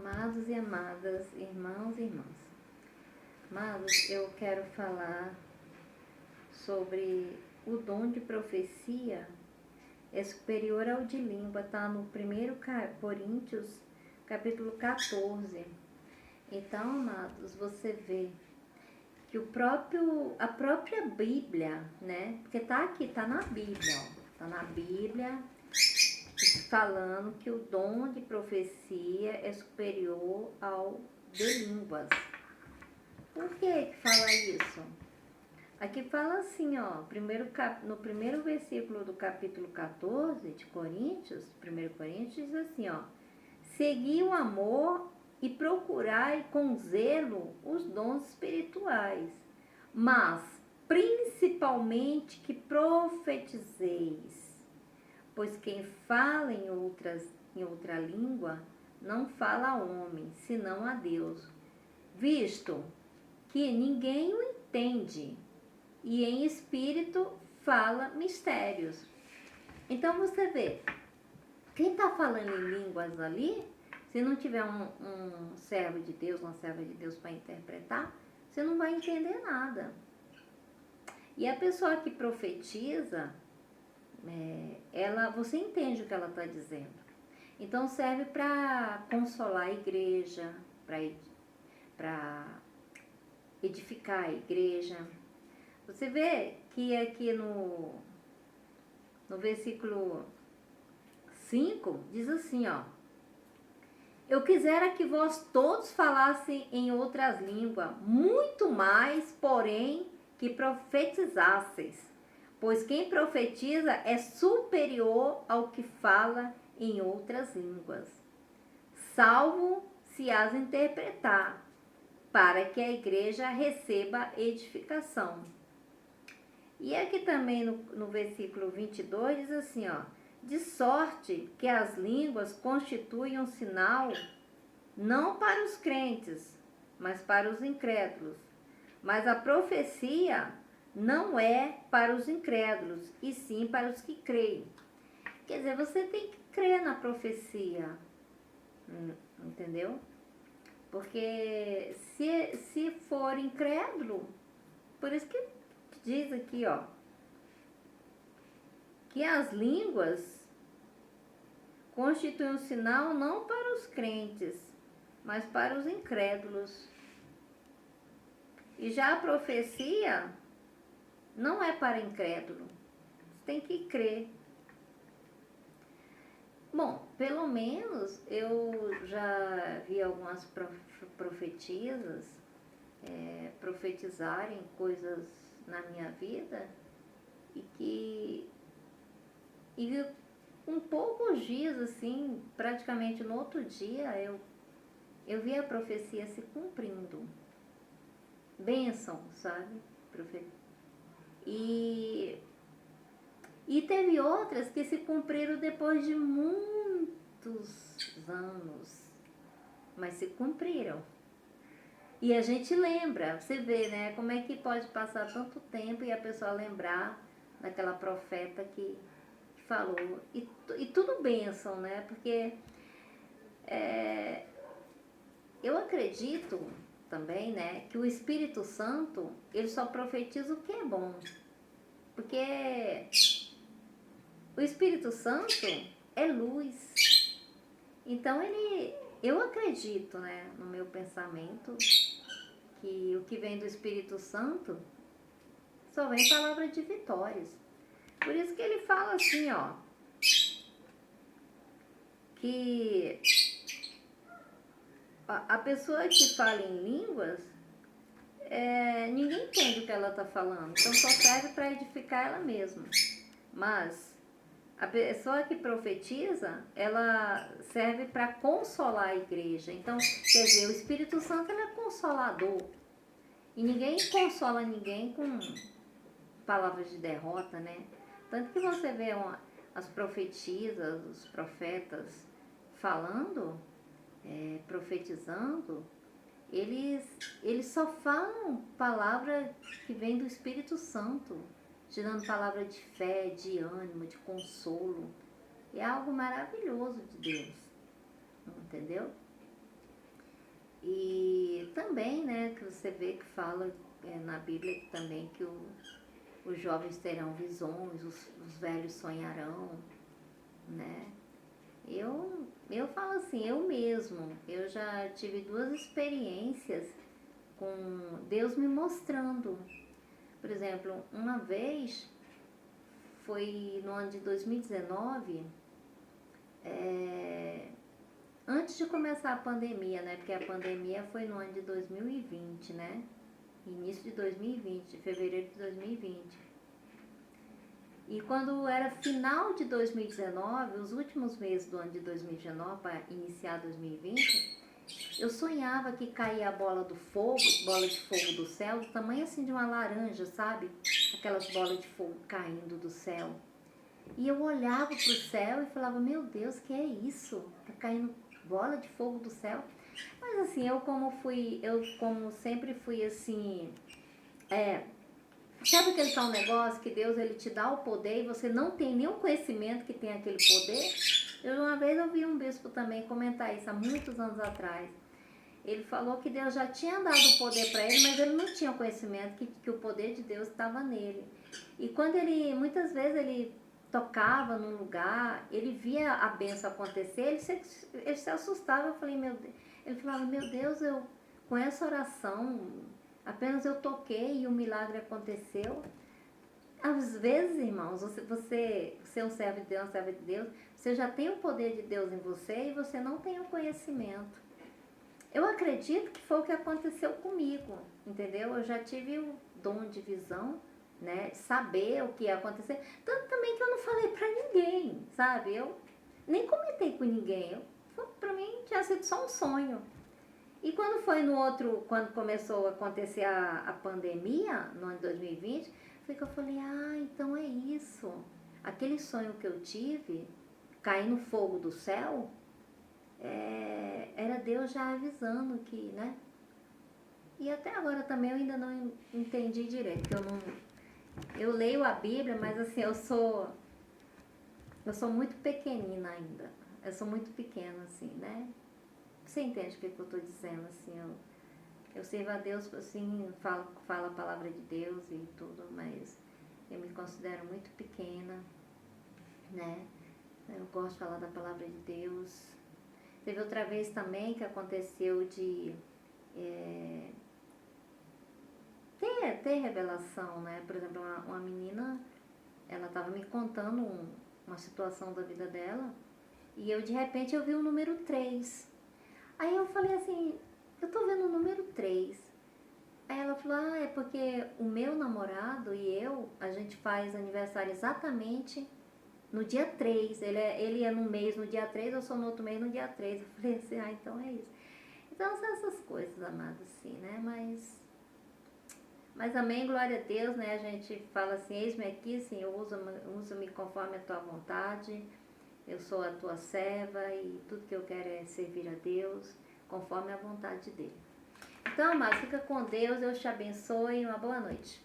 Amados e amadas, irmãos e irmãs. Amados, eu quero falar sobre o dom de profecia é superior ao de língua, está no 1 Coríntios, capítulo 14. Então, amados, você vê que a própria Bíblia, né? Porque tá aqui, tá na Bíblia, ó. Tá na Bíblia falando que o dom de profecia é superior ao de línguas. Por que fala isso? Aqui fala assim, ó, no primeiro versículo do capítulo 14 de Coríntios, 1 Coríntios, diz assim, ó: segui o amor e procurai com zelo os dons espirituais, mas principalmente que profetizeis. Pois quem fala em outra língua não fala a homem, senão a Deus, visto que ninguém o entende, e em espírito fala mistérios. Então você vê, quem está falando em línguas ali, se não tiver um servo de Deus, uma serva de Deus para interpretar, você não vai entender nada. E a pessoa que profetiza, você entende o que ela está dizendo. Então serve para consolar a igreja, para edificar a igreja. Você vê que aqui no versículo 5 diz assim, ó: eu quisera que vós todos falassem em outras línguas, muito mais, porém, que profetizasseis. Pois quem profetiza é superior ao que fala em outras línguas, salvo se as interpretar, para que a igreja receba edificação. E aqui também no versículo 22 diz assim, ó: de sorte que as línguas constituem um sinal não para os crentes, mas para os incrédulos. Mas a profecia não é para os incrédulos, e sim para os que creem. Quer dizer, você tem que crer na profecia, entendeu? Porque se for incrédulo, por isso que diz aqui, ó, que as línguas constituem um sinal não para os crentes, mas para os incrédulos. E já a profecia não é para incrédulo. Você tem que crer. Bom, pelo menos eu já vi algumas profetisas profetizarem coisas na minha vida e com poucos dias, assim, praticamente no outro dia, eu vi a profecia se cumprindo. Bênção, sabe? E teve outras que se cumpriram depois de muitos anos, mas se cumpriram. E a gente lembra, você vê, né? Como é que pode passar tanto tempo e a pessoa lembrar daquela profeta que falou. E tudo bênção, né? Porque eu acredito também, né, que o Espírito Santo, ele só profetiza o que é bom. Porque o Espírito Santo é luz. Então eu acredito, né, no meu pensamento, que o que vem do Espírito Santo só vem palavra de vitórias. Por isso que ele fala assim, ó, que a pessoa que fala em línguas, ninguém entende o que ela está falando, então só serve para edificar ela mesma. Mas a pessoa que profetiza, ela serve para consolar a igreja. Então, quer dizer, o Espírito Santo, ele é consolador. E ninguém consola ninguém com palavras de derrota, né? Tanto que você vê as profetisas, os profetas falando, profetizando, eles só falam palavra que vem do Espírito Santo, te dando palavra de fé, de ânimo, de consolo. É algo maravilhoso de Deus, entendeu? E também, né, que você vê que fala na Bíblia também que os jovens terão visões, os velhos sonharão, né? Eu falo assim, eu já tive duas experiências com Deus me mostrando. Por exemplo, uma vez foi no ano de 2019, antes de começar a pandemia, né? Porque a pandemia foi no ano de 2020, né? Início de 2020, fevereiro de 2020. E quando era final de 2019, os últimos meses do ano de 2019, para iniciar 2020, eu sonhava que caía a bola de fogo do céu, do tamanho assim de uma laranja, sabe? Aquelas bolas de fogo caindo do céu. E eu olhava para o céu e falava, meu Deus, que é isso? Tá caindo bola de fogo do céu? Mas assim, eu como sempre fui assim, sabe aquele tal negócio que Deus ele te dá o poder e você não tem nenhum conhecimento que tem aquele poder? Uma vez eu vi um bispo também comentar isso há muitos anos atrás. Ele falou que Deus já tinha dado o poder para ele, mas ele não tinha conhecimento que o poder de Deus estava nele. E quando muitas vezes ele tocava num lugar, ele via a bênção acontecer, ele se assustava. Eu falei, meu Deus. Ele falava, meu Deus, com essa oração, apenas eu toquei e o milagre aconteceu. Às vezes, irmãos, você é um servo de Deus, uma serva de Deus, você já tem o poder de Deus em você e você não tem o conhecimento. Eu acredito que foi o que aconteceu comigo, entendeu? Eu já tive o dom de visão, né? Saber o que ia acontecer. Tanto também que eu não falei pra ninguém, sabe? Eu nem comentei com ninguém. Pra mim tinha sido só um sonho. E quando foi quando começou a acontecer a pandemia, no ano de 2020, foi que eu falei, então é isso. Aquele sonho que eu tive, cair no fogo do céu, era Deus já avisando que, né? E até agora também eu ainda não entendi direito, eu leio a Bíblia, mas assim, eu sou muito pequenina ainda. Eu sou muito pequena, assim, né? Você entende o que eu estou dizendo, assim, eu sirvo a Deus, assim, falo a palavra de Deus e tudo, mas eu me considero muito pequena, né? Eu gosto de falar da palavra de Deus. Teve outra vez também que aconteceu de ter revelação, né? Por exemplo, uma menina, ela estava me contando uma situação da vida dela e de repente eu vi o número 3. Aí eu falei assim, eu tô vendo o número 3. Aí ela falou, é porque o meu namorado e a gente faz aniversário exatamente no dia 3. Ele é no mês no dia 3, eu sou no outro mês no dia 3. Eu falei assim, então é isso. Então são essas coisas, amados, assim, né? Mas amém, glória a Deus, né? A gente fala assim, eis-me aqui, Senhor, usa-me conforme a tua vontade. Eu sou a tua serva e tudo que eu quero é servir a Deus, conforme a vontade dele. Então, amados, fica com Deus, Deus te abençoe e uma boa noite.